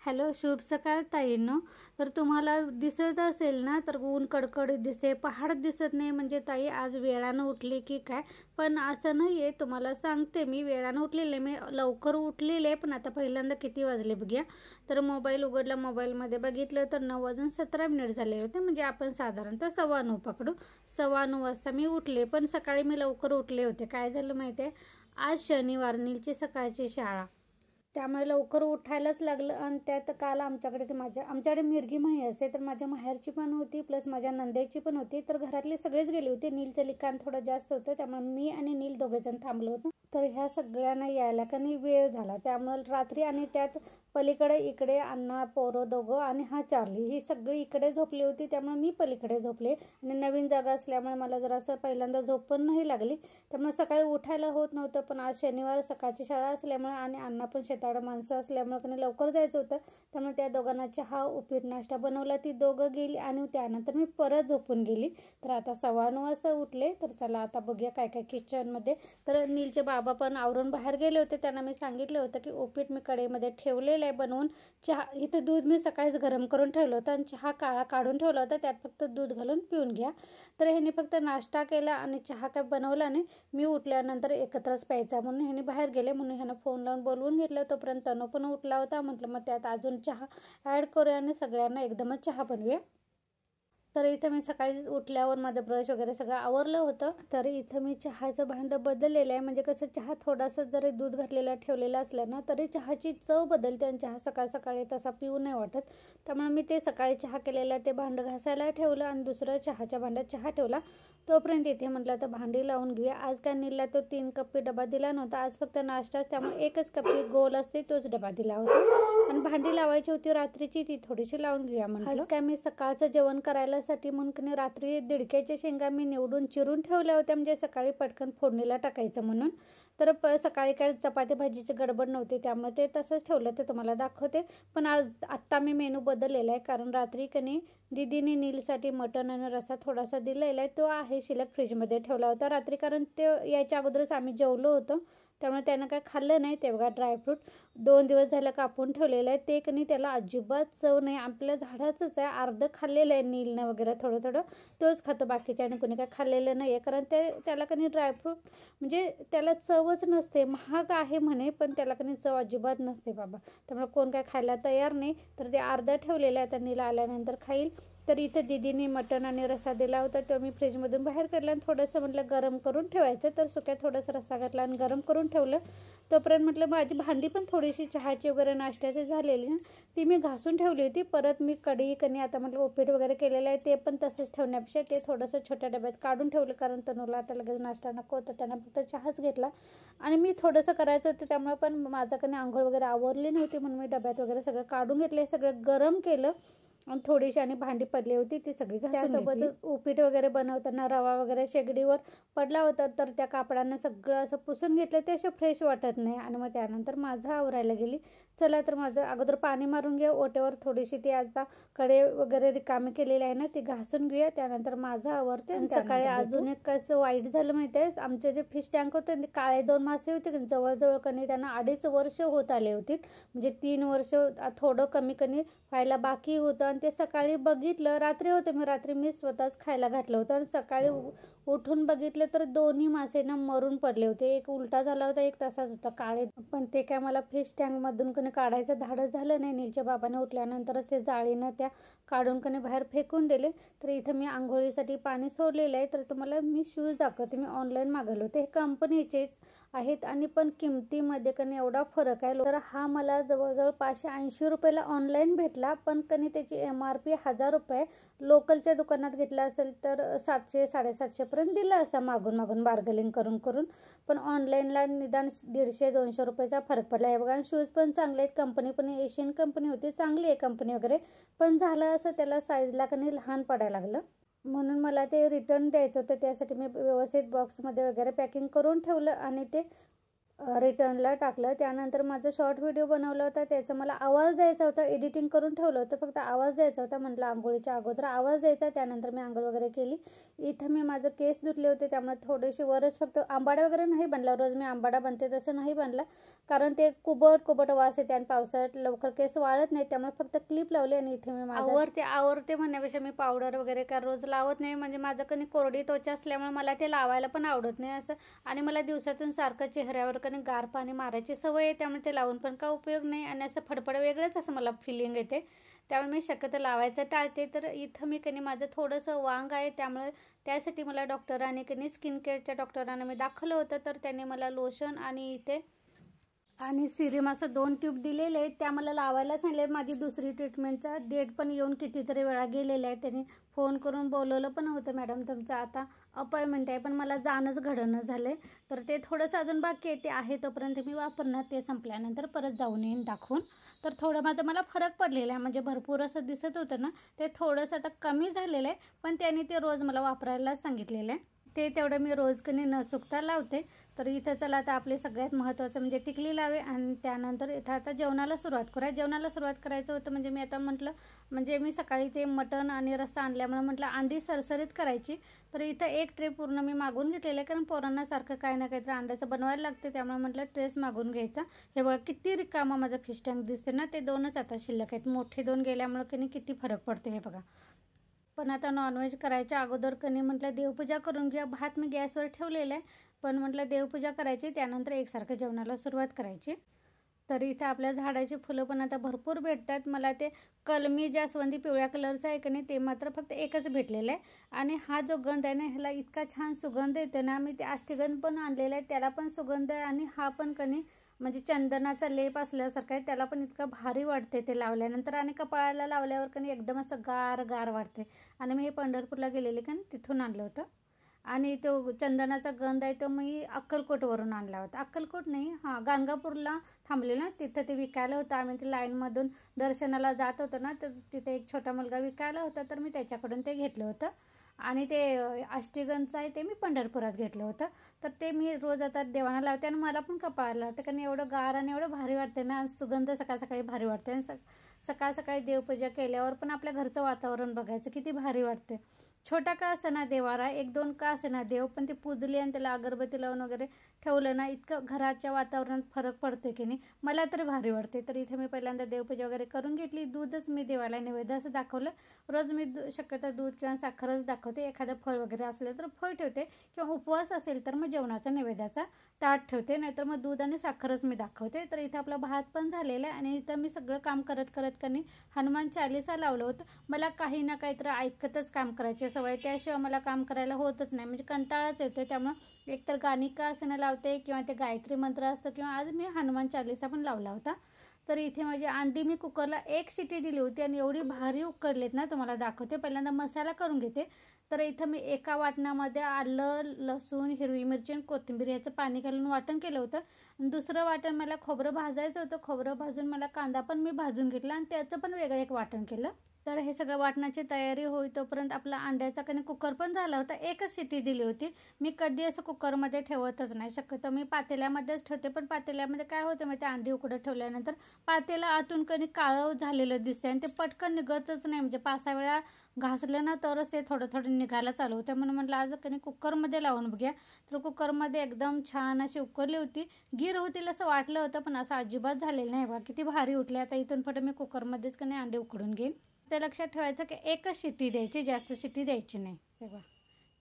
Hello, शुभ सकाळ ताईंनो. तर तुम्हाला दिसत असेल ना, तर ऊन कडकडीत दिसते, पहाड दिसत नाही. म्हणजे ताई आज वेळानं उठली की काय? पण असं नाही आहे, तुम्हाला सांगते मी वेळानं उठलेले. मी लवकर उठलेले, पण आता पहिल्यांदा किती वाजले बघूया. तर मोबाईल उघडला, मोबाईलमध्ये बघितलं तर 9:17 झाले होते. म्हणजे आपण साधारणतः 9:15 पकडू. 9:15 वाजता मी उठले, पण सकाळी मी लवकर उठले होते. काय झालं माहिती आहे, आज शनिवार, नीलची सकाळची शाळा, त्यामुळे लवकर उठायलाच लागलं. आणि त्यात काल आमच्याकडे ते आमच्याकडे मिरगी माही असते, तर माझ्या माहेरची पण होती प्लस माझ्या नंदेची पण होती. तर घरातले सगळेच गेले होते. नीलचं लिखाण थोडं जास्त होतं, त्यामुळे मी आणि नील दोघेजण थांबलो होतो. तर ह्या सगळ्यांना यायला का नाही वेळ झाला, त्यामुळे रात्री. आणि त्यात पलीकडे इकडे अण्णा, पोरं दोघं आणि हा चार्ली, ही सगळी इकडे झोपली होती, त्यामुळे मी पलीकडे झोपले. आणि नवीन जागा असल्यामुळे मला जरासं पहिल्यांदा झोप पण नाही लागली, त्यामुळे सकाळी उठायला होत नव्हतं. पण आज शनिवार, सकाळची शाळा असल्यामुळे आणि अण्णा पण शेताकडे माणसं असल्यामुळे त्यांनी लवकर जायचं होतं, त्यामुळे त्या दोघांना चहा, उपीट, नाश्ता बनवला. ती दोघं गेली आणि त्यानंतर मी परत झोपून गेली. तर आता 9:15 वाजता उठले. तर चला आता बघूया काय काय किचनमध्ये. तर नीलचे बाबा पण आवरून बाहेर गेले होते, त्यांना मी सांगितलं होतं की उपीट मी कढईमध्ये ठेवलेलं आहे बनवून. चहा, इथं दूध मी सकाळीच गरम करून ठेवलं होतं आणि चहा काळा काढून ठेवला होता, त्यात फक्त दूध घालून पिऊन घ्या. तर ह्याने फक्त नाश्ता केला आणि चहा काय बनवला नाही. मी उठल्यानंतर एकत्रच प्यायचा म्हणून ह्याने बाहेर गेले, म्हणून ह्यानं फोन लावून बोलवून घेतलं. तोपर्यंत तनु पण उठला होता. म्हटलं मग त्यात अजून चहा ॲड करूया आणि सगळ्यांना एकदमच चहा बनवूया. तर इथं मी सकाळी उठल्यावर माझं ब्रश वगैरे सगळं आवरलं होतं. तर इथं मी चहाचं भांडं बदललेलं आहे. म्हणजे कसं, चहा थोडासा जरी दूध घातलेला ठेवलेला असलं ना, तरी चहाची चव बदलते आणि चहा सकाळ सकाळी तसा पिऊ नाही वाटत. त्यामुळे मी ते सकाळी चहा केलेलं ते भांडं घासायला ठेवलं आणि दुसरं चहाच्या भांड्यात चहा ठेवला. तोपर्यंत इथे म्हटलं तर भांडी लावून घेऊया. आज काय नीलला तो 3 कप्पी डबा दिला नव्हता, आज फक्त नाश्ताच, त्यामुळे 1च कप्पी गोल असते तोच डबा दिला होता. आणि भांडी लावायची होती रात्रीची, ती थोडीशी लावून घेऊया म्हटलं. आज काय मी सकाळचं जेवण करायला साठी म्हणून रात्री दिडक्याच्या शेंगा मी निवडून चिरून ठेवल्या होत्या, म्हणजे सकाळी पटकन फोडणीला टाकायचं म्हणून. तर सकाळी काय चपाती भाजीची गडबड नव्हती, त्यामुळे ते तसंच ठेवलं, ते तुम्हाला दाखवते. पण आत्ता मी मेनू बदललेला आहे, कारण रात्री कनी दीदीने नीलसाठी मटण आणि रस्सा थोडासा दिलेला आहे, तो आहे शिल्लक फ्रीजमध्ये ठेवला होता रात्री, कारण ते याच्या अगोदरच आम्ही जेवलो होतो, त्यामुळे त्यानं काय खाल्लं नाही. ते बघा ड्रायफ्रूट 2 दिवस झालं कापून ठेवलेलं आहे, ते कनी त्याला अजिबात चव नाही. आपल्या झाडाचंच आहे, अर्धं खाल्लेलं आहे नीलनं वगैरे, थोडं थोडं तोच खातो, बाकीच्या आणि कोणी काय खाल्लेलं नाही आहे. कारण त्याला कनी ड्रायफ्रूट म्हणजे त्याला चवच नसते. महाग आहे म्हणे, पण त्याला कनी चव अजिबात नसते बाबा, त्यामुळे कोण काय खायला तयार नाही. तर ते अर्धं ठेवलेलं आहे, आता नीला आल्यानंतर खाईल. तर इथं दीदीने मटण आणि रस्सा दिला होता, तो मी फ्रीजमधून बाहेर काढला आणि थोडंसं म्हटलं गरम करून ठेवायचं. तर सुक्यात थोडंसं रस्सा घातला आणि गरम करून ठेवलं. तोपर्यंत म्हटलं माझी भांडी पण थोडीशी चहाची वगैरे नाश्त्याची झालेली ना, ती मी घासून ठेवली होती. परत मी कढई कणी आता म्हटलं उपीट वगैरे केलेलं आहे, ते पण तसंच ठेवण्यापेक्षा ते थोडंसं छोट्या डब्यात काढून ठेवलं, कारण तनुला आता लगेच नाश्ता नको होता, त्यांना फक्त चहाच घेतला. आणि मी थोडंसं करायचं होतं, त्यामुळे पण माझा कणी आंघोळ वगैरे आवरली नव्हती, म्हणून मी डब्यात वगैरे सगळं काढून घेतलं, सगळं गरम केलं. आणि थोडीशी आणि भांडी पडली होती, ती सगळी त्यासोबतच उपीट वगैरे बनवताना रवा वगैरे शेगडीवर पडला होता, तर त्या कापडानं सगळं असं पुसून घेतलं, ते असं फ्रेश वाटत नाही. आणि मग त्यानंतर माझं आवरायला गेली. चला तर माझं अगोदर पाणी मारून घ्या ओट्यावर, थोडीशी ती आता कडे वगैरे रिकामी केलेली आहे ना, ती घासून घेऊया, त्यानंतर माझं आवरते. आणि सकाळी अजून एक कसं वाईट झालं माहिती आहे, आमचे जे फिश टँक होते ते काळे 2 मासे होते, जवळजवळ कणी त्यांना 2.5 वर्ष होत आले होते, म्हणजे 3 वर्ष थोडं कमी कमी व्हायला बाकी होतं. आणि ते सकाळी बघितलं, रात्री होते, मी स्वतःच खायला घातलं होतं. आणि सकाळी उठून बघितलं तर दोन्ही मासे ना मरून पडले होते, एक उलटा झाला होता, एक तसाच होता काळे. पण ते काय मला फिश टँकमधून कणी काढायचं धाडस झालं नाही. नीलच्या बाबाने उठल्यानंतरच ते जाळीनं त्या काढून कणी बाहेर फेकून दिले. तर इथं मी आंघोळीसाठी पाणी सोडलेलं आहे. तर तुम्हाला मी शूज दाखवते, मी ऑनलाईन मागवले होते, हे कंपनीचेच आहेत आणि पण किमतीमध्ये कणी एवढा फरक आहे. तर हा मला जवळजवळ 580 रुपयाला ऑनलाईन भेटला, पण कणी त्याची MRP 1000 रुपये. लोकलच्या दुकानात घेतला असेल तर 700-750 पर्यंत दिला असता, मागून बार्गेनिंग करून. पण ऑनलाईनला निदान 150-200 रुपयाचा फरक पडला. हे बघा, शूज पण चांगले आहेत, कंपनी पण एशियन कंपनी होती, चांगली आहे कंपनी वगैरे. पण झालं असं, त्याला साईजला कणी लहान पडायला लागलं, म्हणून मला ते रिटर्न द्यायचं होतं. त्यासाठी मी व्यवस्थित बॉक्समध्ये वगैरे पॅकिंग करून ठेवलं आणि ते रिटर्नला टाकलं. त्यानंतर माझा शॉर्ट व्हिडिओ बनवला होता, त्याचा मला आवाज द्यायचा होता, एडिटिंग करून ठेवलं होतं, फक्त आवाज द्यायचा होता. म्हटलं आंघोळीच्या अगोदर आवाज द्यायचा. त्यानंतर मी आंघोळ वगैरे केली. इथं मी माझं केस धुतले होते, त्यामुळे थोडेसे वरच फक्त आंबाडा वगैरे नाही बनला, रोज मी आंबाडा बनते तसं नाही बनला, कारण ते कुबट कुबट वास येते आणि पावसाळ्यात लवकर केस वाळत नाही, त्यामुळे फक्त क्लिप लावली आणि इथे मी आवरते म्हणण्यापेक्षा मी पावडर वगैरे काय रोज लावत नाही. म्हणजे माझं कधी कोरडी त्वचा असल्यामुळे मला ते लावायला पण आवडत नाही असं. आणि मला दिवसातून सारखं चेहऱ्यावर कधी गार पाणी मारायची सवय आहे, त्यामुळे ते लावून पण काय उपयोग नाही आणि असं फडफड वेगळंच असं मला फिलिंग येते, त्यामुळे मी शक्यतो लावायचं टाळते. तर इथं मी कधी माझं थोडंसं वांग आहे, त्यामुळे त्यासाठी मला डॉक्टरांनी कधी स्किन केअरच्या डॉक्टरांना मी दाखवलं होतं. तर त्यांनी मला लोशन आणि इथे आणि सिरम असं 2 ट्यूब दिलेले आहेत, त्या मला लावायला सांगितले. माझी दुसरी ट्रीटमेंटचा डेट पण येऊन कितीतरी वेळा गेलेला आहे. त्यांनी फोन करून बोलवलं पण होतं, मॅडम तुमचं आता अपॉइंटमेंट आहे, पण मला जाणंच घडणं झालं. तर ते थोडंसं अजून बाकी आहे तोपर्यंत मी वापरणार, ते संपल्यानंतर परत जाऊन येईन दाखवून. तर थोडं मला फरक पडलेला आहे, म्हणजे भरपूर असं दिसत होतं ना, ते थोडंसं आता कमी झालेलं आहे. पण त्यांनी ते रोज मला वापरायला सांगितलेलं आहे, ते तेवढं मी रोज कधी न चुकता लावते. तर इथं चला आता आपले सगळ्यात महत्त्वाचं म्हणजे टिकली लावे आणि त्यानंतर इथं आता जेवणाला सुरुवात करूया. जेवणाला सुरुवात करायचं होतं म्हणजे मी आता म्हटलं, म्हणजे मी सकाळी ते मटण आणि रस्सा आणल्यामुळे म्हटलं अंडी सरसरीत करायची. तर इथं 1 ट्रे पूर्ण मी मागून घेतलेलं आहे, कारण पोरांना सारखं काही ना काहीतरी अंड्याचं बनवायला लागते, त्यामुळे म्हटलं ट्रेस मागून घ्यायचा. हे बघा किती रिकामा माझा फिश टँक दिसते ना, ते 2च आता शिल्लक आहेत. मोठे 2 गेल्यामुळे कधी किती फरक पडते हे बघा. पण आता नॉनव्हेज करायच्या अगोदर कधी म्हटलं देवपूजा करून घ्या. भात मी गॅसवर ठेवलेला आहे, पण म्हटलं देवपूजा करायची, त्यानंतर एकसारखं जेवणाला सुरुवात करायची. तर इथं आपल्या झाडाची फुलं पण आता भरपूर भेटतात. मला ते कलमी जास्वंदी पिवळ्या कलरचं आहे की नाही, ते मात्र फक्त एकच भेटलेलं आहे. आणि हा जो गंध आहे ना, ह्याला इतका छान सुगंध येतो ना, मी ते अष्टगंध पण आणलेला आहे, त्याला पण सुगंध आहे. आणि हा पण कधी म्हणजे चंदनाचा लेप असल्यासारखा आहे, त्याला पण इतकं भारी वाटते ते लावल्यानंतर. आणि कपाळाला लावल्यावर कधी एकदम असं गार गार वाटते. आणि मी हे पंढरपूरला गेलेले का तिथून आणलं होतं. आणि तो चंदनाचा गंध आहे तो मी अक्कलकोटवरून आणला होता. अक्कलकोट नाही, हां गाणगापूरला थांबले ना, तिथं ते विकायला होतं. आम्ही ते लाईनमधून दर्शनाला जात होतो ना, तर तिथे एक छोटा मुलगा विकायला होता, तर मी त्याच्याकडून ते घेतलं होतं. आणि ते अष्टगंधचं आहे ते मी पंढरपुरात घेतलं होतं. तर ते मी रोज आता देवाला लावते आणि मला पण कपाळाला लावते, कारण एवढं गार आणि एवढं भारी वाटते ना, सुगंध सकाळ सकाळी भारी वाटते. आणि सकाळ सकाळी देवपूजा केल्यावर पण आपल्या घरचं वातावरण बघायचं किती भारी वाटते. छोटा का असेना देवारा, 1-2 का असेना देव, पण ते पूजले आणि त्याला अगरबत्ती लावून वगैरे ठेवलं ना, इतकं घराच्या वातावरणात फरक पडतो की नाही, मला तर भारी वाटते. तर इथे मी पहिल्यांदा देवपूजा वगैरे करून घेतली. दूधच मी देवाला नैवेद्य असं दाखवलं. रोज मी शक्यतो दूध किंवा साखरच दाखवते. एखादं फळ वगैरे असलं तर फळ ठेवते, किंवा उपवास असेल तर मग जेवणाचा नैवेद्याचा ताट ठेवते, नाहीतर मग दूध आणि साखरच मी दाखवते. तर इथं आपला भात पण झालेला आहे आणि इथं मी सगळं काम करत करत कनी हनुमान चालीसा लावलं होतं. मला काही ना काहीतरी ऐकतच काम करायची सवय, त्याशिवाय मला काम करायला होतच नाही, म्हणजे कंटाळाच येतोय. त्यामुळे एकतर गाणी का असं लावते, किंवा ते गायत्री मंत्र असतं, किंवा आज मी हनुमान चालीसा पण लावला होता. तर इथे माझी अंडी मी कुकरला 1 शिटी दिली होती आणि एवढी भारी उकडलेत ना, तुम्हाला दाखवते. पहिल्यांदा मसाला करून घेते. तर इथं मी एका वाटणामध्ये आलं, लसूण, हिरवी मिरची आणि कोथिंबीर याचं पाणी घालून वाटण केलं होतं. दुसरं वाटण मला खोबरं भाजायचं होतं. खोबरं भाजून मला कांदा पण मी भाजून घेतला आणि त्याचं पण वेगळं एक वाटण केलं. तर हे सगळं वाटणाची तयारी होई तोपर्यंत आपला अंड्याचा कणी कुकर पण झाला होता. 1च शिटी दिली होती. मी कधी असं कुकरमध्ये ठेवतच नाही, शक्यतो मी पातेल्यामध्येच ठेवते. पण पातेल्यामध्ये काय होतं मग ते अंडी उकडत ठेवल्यानंतर पातेला आतून कणी काळं झालेलं दिसते आणि ते पटकन निघतच नाही, म्हणजे 5-6 वेळा घासलं ना तरच ते थोडं थोडं निघायला चालू होतं. म्हणून म्हटलं आज कणी कुकरमध्ये लावून बघूया. तर कुकरमध्ये एकदम छान अशी उकळली होती. गीर होतील असं वाटलं होतं, पण असं अजिबात झालेलं नाही बघा, किती भारी उठले. आता इथून पुढे मी कुकरमध्येच कणी अंडे उकडून घेईन. ते लक्षात ठेवायचं की 1च शिट्टी द्यायची, जास्त शिट्टी द्यायची नाही. बघा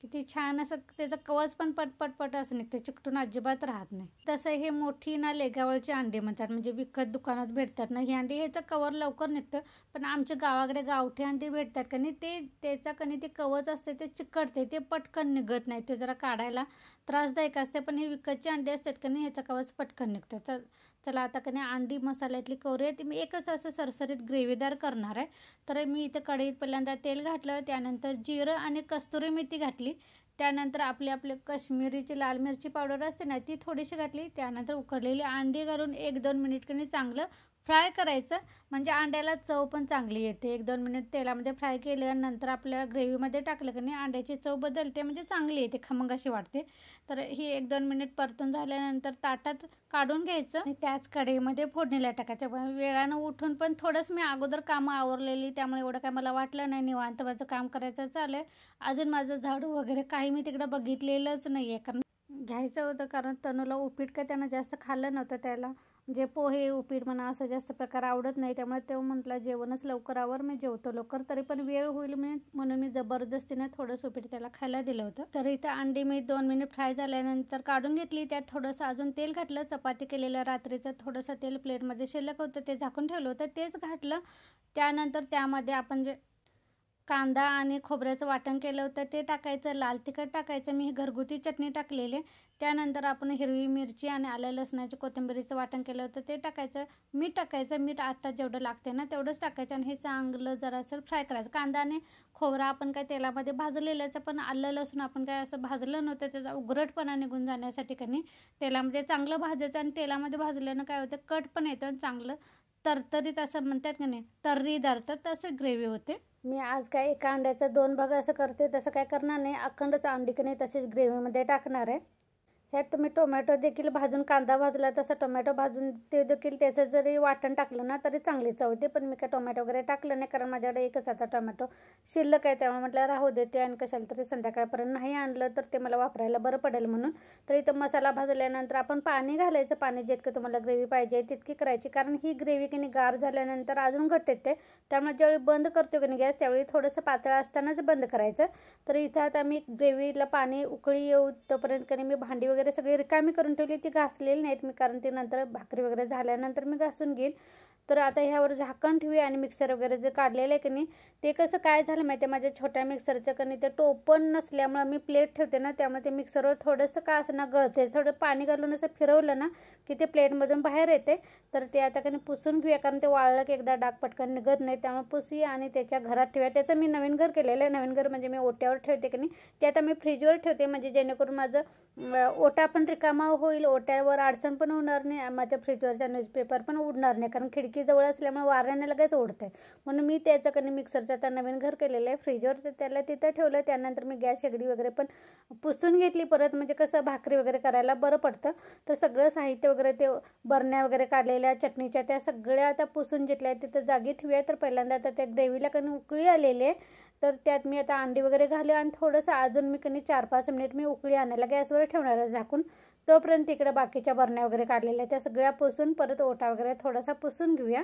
किती छान असं त्याचं कवच पण पटपट असं निघतं, चिकटून अजिबात राहत नाही. तसं हे मोठी ना लेगावळची अंडी म्हणतात, म्हणजे विकत दुकानात भेटतात ना ही अंडी, ह्याचं कवर लवकर निघतं. पण आमच्या गावाकडे गावठी अंडी भेटतात का नाही, ते त्याचा कणी ते कवच असते ते चिकटते, ते पटकन निघत नाही, ते जरा काढायला त्रासदायक असते. पण हे विकतची अंडी असतात का नाही, ह्याचं कवच पटकन निघतं. चला आता कधी अंडी मसाल्यातली करूया. ती मी एकच असं सरसरीत ग्रेव्हीदार करणार आहे. तर मी इथं कढईत पहिल्यांदा तेल घातलं, त्यानंतर जिरं आणि कस्तुरी मेथी घातली. त्यानंतर आपली काश्मीरीची लाल मिरची पावडर असते ना, ती थोडीशी घातली. त्यानंतर उकडलेली अंडी घालून 1-2 मिनिट कधी चांगलं फ्राय करायचं, म्हणजे अंड्याला चव पण चांगली येते. 1-2 मिनिट तेलामध्ये फ्राय केल्यानंतर आपल्या ग्रेव्हीमध्ये टाकलं की नाही अंड्याची चव बदलते, म्हणजे चांगली येते, खमंग अशी वाटते. तर ही 1-2 मिनिट परतून झाल्यानंतर ताटात काढून घ्यायचं आणि त्याच कढईमध्ये फोडणीला टाकायचं. वेळानं उठून पण थोडंच मी अगोदर कामं आवरलेली, त्यामुळे एवढं काय मला वाटलं नाही, निवांत माझं काम करायचं चालू आहे. अजून माझं झाडू वगैरे काही मी तिकडं बघितलेलंच नाही आहे, कारण घ्यायचं होतं, कारण तनूला उपीट काय त्यानं जास्त खाल्लं नव्हतं, त्याला जे पोहे उपीट म्हणा असं जास्त प्रकार आवडत नाही, त्यामुळे तो म्हटला जेवणच लवकर आवर, मी जेवतो लवकर, तरी पण वेळ होईल म्हणून मी जबरदस्तीने थोडंसं उपीट त्याला खायला दिलं होतं. तर इथं अंडी मी 2 मिनिट फ्राय झाल्यानंतर काढून घेतली. त्यात थोडंसं अजून तेल घातलं. चपाती केलेलं रात्रीचं थोडंसं तेल प्लेटमध्ये शिल्लक होतं, ते झाकून ठेवलं होतं, तेच घातलं. त्यानंतर त्यामध्ये आपण जे कांदा आणि खोबऱ्याचं वाटण केलं होतं ते टाकायचं, लाल तिखट टाकायचं, मी घरगुती चटणी टाकलेली. त्यानंतर आपण हिरवी मिरची आणि आलं लसणाची कोथिंबीरीचं वाटण केलं होतं ते टाकायचं, मीठ टाकायचं, मीठ आता जेवढं लागते ना तेवढंच टाकायचं आणि हे चांगलं जरासं फ्राय करायचं. कांदा आणि खोबरा आपण काय तेलामध्ये भाजलेलंच, पण आलं लसूण आपण काय असं भाजलं नव्हतं, त्याचा उघरटपणा निघून जाण्यासाठी कधी तेलामध्ये चांगलं भाजायचं. आणि तेलामध्ये भाजल्यानं काय होतं, कट पण येतं आणि चांगलं तरतरीत असं म्हणतात की नाही, तर्रीदार, तर तसं ग्रेव्ही होते. मी आज काय एका अंड्याचा 2 भाग असं करते, तसं काय करणार नाही, अखंडच अंडी की नाही तसेच ग्रेव्हीमध्ये टाकणार आहे. ह्यात तुम्ही टोमॅटो देखील भाजून, कांदा भाजला तसा टोमॅटो भाजून ते देखील त्याचं जरी वाटण टाकलं ना तरी चांगली चव होते. पण मी काय टोमॅटो वगैरे टाकलं नाही, कारण माझ्याकडे एकच आता टोमॅटो शिल्लक आहे, त्यामुळे म्हटलं राहू देते आणि कशाला तरी संध्याकाळपर्यंत नाही आणलं तर ते मला वापरायला बरं पडेल म्हणून. तर इथं मसाला भाजल्यानंतर आपण पाणी घालायचं, पाणी जितकं तुम्हाला ग्रेव्ही पाहिजे तितकी करायची, कारण ही ग्रेव्ही की नाही गार झाल्यानंतर अजून घट्ट येते, त्यामुळे ज्यावेळी बंद करतो की नाही गॅस त्यावेळी थोडंसं पातळ असतानाच बंद करायचं. तर इथं आता मी ग्रेव्हीला पाणी उकळी येऊ तोपर्यंत की नाही मी भांडी वगैरे सगळी रिकामी करून ठेवली, ती घासलेली नाहीत मी, कारण ती नंतर भाकरी वगैरे झाल्यानंतर मी घासून घेईल. तर आता ह्यावर झाकण ठेवूया आणि मिक्सर वगैरे जे काढलेलं आहे की नाही ते कसं काय झालं माहिती आहे, माझ्या छोट्या मिक्सरचं की नाही ते टोपण नसल्यामुळं मी प्लेट ठेवते ना, त्यामुळे ते मिक्सरवर थोडंसं का असं ना गळते, थोडं पाणी घालून असं फिरवलं ना की ते प्लेटमधून बाहेर येते. तर ते आता की नाही पुसून घेऊया, कारण ते वाळलं की एकदा डाग पटकन निघत नाही, त्यामुळे पुसूया आणि त्याच्या घरात ठेवूया. त्याचं मी नवीन घर केलेलं आहे, नवीन घर म्हणजे मी ओट्यावर ठेवते की नाही, ते आता मी फ्रीजवर ठेवते, म्हणजे जेणेकरून माझं ओटा पण रिकामा होईल, ओट्यावर अडचण पण होणार नाही, माझ्या फ्रीजवरचा न्यूजपेपर पण उडणार नाही, कारण खिडकी जवळ असल्यामुळे वाऱ्याने लगेच उडते. म्हणून मी त्याचं कधी मिक्सरचं आता नवीन घर केलेलं आहे फ्रीजवर, तर त्याला तिथं ठेवलं. त्यानंतर मी गॅस शेगडी वगैरे पण पुसून घेतली परत, म्हणजे कसं भाकरी वगैरे करायला बरं पडतं. तर सगळं साहित्य वगैरे ते बरण्या वगैरे काढलेल्या चटणीच्या त्या सगळ्या आता पुसून घेतल्या, तिथं जागी ठेवूया. तर पहिल्यांदा आता त्या ग्रेव्हीला कधी उकळी आलेली आहे, तर त्यात मी आता अंडी वगैरे घाले आणि थोडंसं अजून मी कधी 4-5 मिनिट मी उकळी आणायला गॅसवर ठेवणार आहे झाकून. तोपर्यंत इकडे बाकीच्या बरण्या वगैरे काढलेल्या त्या सगळ्या पुसून परत ओटा वगैरे थोडासा पुसून घेऊया.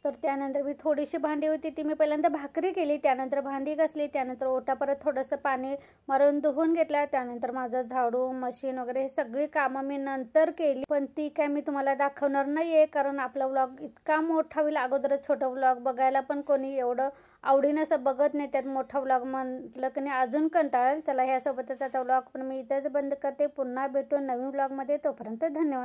तर त्यानंतर मी थोडीशी भांडी होती ती मी पहिल्यांदा भाकरी केली, त्यानंतर भांडी घासली, त्यानंतर ओटा परत थोडंसं पाणी मारून धुवून घेतला. त्यानंतर माझं झाडू मशीन वगैरे हे सगळी कामं मी नंतर केली, पण ती काय मी तुम्हाला दाखवणार नाही आहे, कारण आपला व्लॉग इतका मोठा होईल. अगोदरच छोटं व्लॉग बघायला पण कोणी एवढं आवडीनं असं बघत नाही, त्यात मोठा व्लॉग म्हटलं की नाही अजून कंटाळेल. चला ह्यासोबतच आता व्लॉग पण मी इथंच बंद करते, पुन्हा भेटून नवीन व्लॉगमध्ये, तोपर्यंत धन्यवाद.